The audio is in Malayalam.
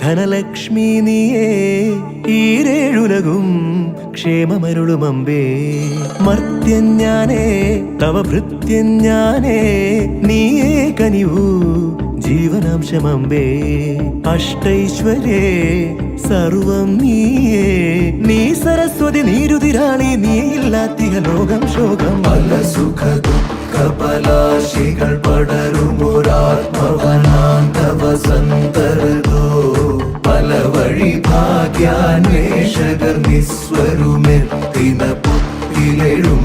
ധനലക്ഷ്മി നീയേ ഈരേഴുലകും ക്ഷേമമരുളുമമ്പേ. മർത്യൻ ഞാനേ തവ ഭൃത്യൻ ഞാനേ നീയേ കനിവൂ ജീവനാംശമമ്പേ. അഷ്ടൈശ്വര്യേ സർവം നീയേ നീ സരസ്വതി നീരുതിരാളി നീയില്ലാത്തിക ലോകം ശോകം. പല സുഖ ദുഃഖ പലാശികൾ പടരുമൊരാത്മവനാന്തവസന്തരതോ. പല വഴി ഭാഗ്യാന്വേഷകർ നിസ്വരുമെത്തിന പുത്തിലെഴും